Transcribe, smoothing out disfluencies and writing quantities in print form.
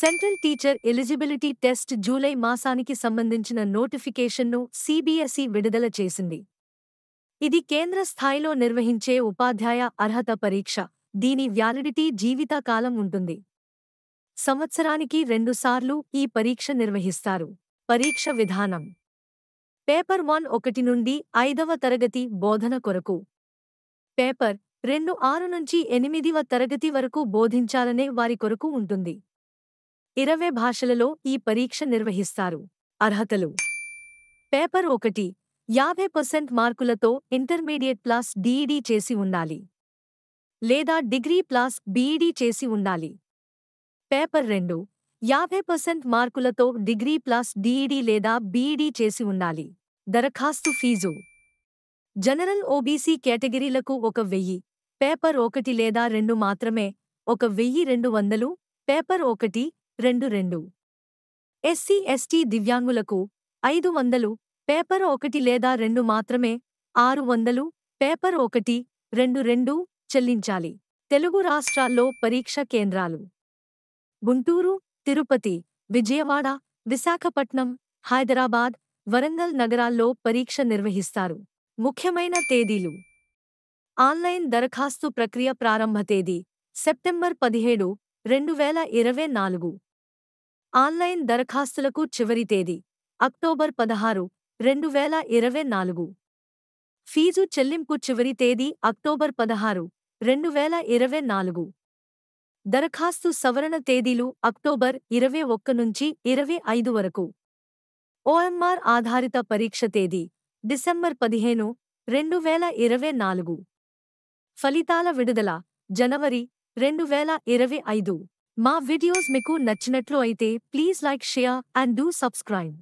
Central teacher eligibility test July మాసానికి సంబంధించిన నోటిఫికేషన్ను సిబిఎస్ఈ విడుదల చేసింది. ఇది కేంద్ర స్థాయిలో నిర్వహించే ఉపాధ్యాయ అర్హత పరీక్ష. దీని వ్యాలిడిటీ జీవితకాలం ఉంటుంది. సంవత్సరానికి 2 సార్లు ఈ పరీక్ష నిర్వహిస్తారు. పరీక్ష విధానం: పేపర్ 1 1 నుండి 5వ తరగతి బోధన కొరకు, పేపర్ 2 6 నుంచి 8వ తరగతి వరకు బోధించాలనే వారి కొరకు ఉంటుంది. 20 భాషలలో ఈ పరీక్ష నిర్వహిస్తారు. అర్హతలు: పేపర్ 1 50% మార్కులతో ఇంటర్మీడియట్ ప్లస్ డిఇడి చేసి ఉండాలి లేదా డిగ్రీ ప్లస్ బిఇడి చేసి ఉండాలి. పేపర్ 2 50% మార్కులతో డిగ్రీ ప్లస్ డిఇడి లేదా బిఇడి చేసి ఉండాలి. దరఖాస్తు ఫీజు: జనరల్ ఓబీసీ కేటగిరీలకు 1000, పేపర్ 1 లేదా 2 మాత్రమే 1200, పేపర్ 1 2 2. ఎస్సీ ఎస్టీ దివ్యాంగులకు 500, పేపర్ 1 లేదా 2 మాత్రమే 600, పేపర్ 1 2 2 చెల్లించాలి. తెలుగు రాష్ట్రాల్లో పరీక్ష కేంద్రాలు: గుంటూరు, తిరుపతి, విజయవాడ, విశాఖపట్నం, హైదరాబాద్, వరంగల్ నగరాల్లో పరీక్ష నిర్వహిస్తారు. ముఖ్యమైన తేదీలు: ఆన్లైన్ దరఖాస్తు ప్రక్రియ ప్రారంభ తేదీ సెప్టెంబర్ 17, 2024. ఆన్లైన్ దరఖాస్తులకు చివరి తేదీ అక్టోబర్ 16, 2024. ఫీజు చెల్లింపు చివరి తేదీ అక్టోబర్ 16, 2024. దరఖాస్తు సవరణ తేదీలు అక్టోబర్ 21 నుంచి 25 వరకు. ఓఎంఆర్ ఆధారిత పరీక్ష తేదీ డిసెంబర్ 15, 2024. ఫలితాల విడుదల జనవరి 2025. మా వీడియోస్ మీకు నచ్చినట్లు అయితే please like, share and do subscribe.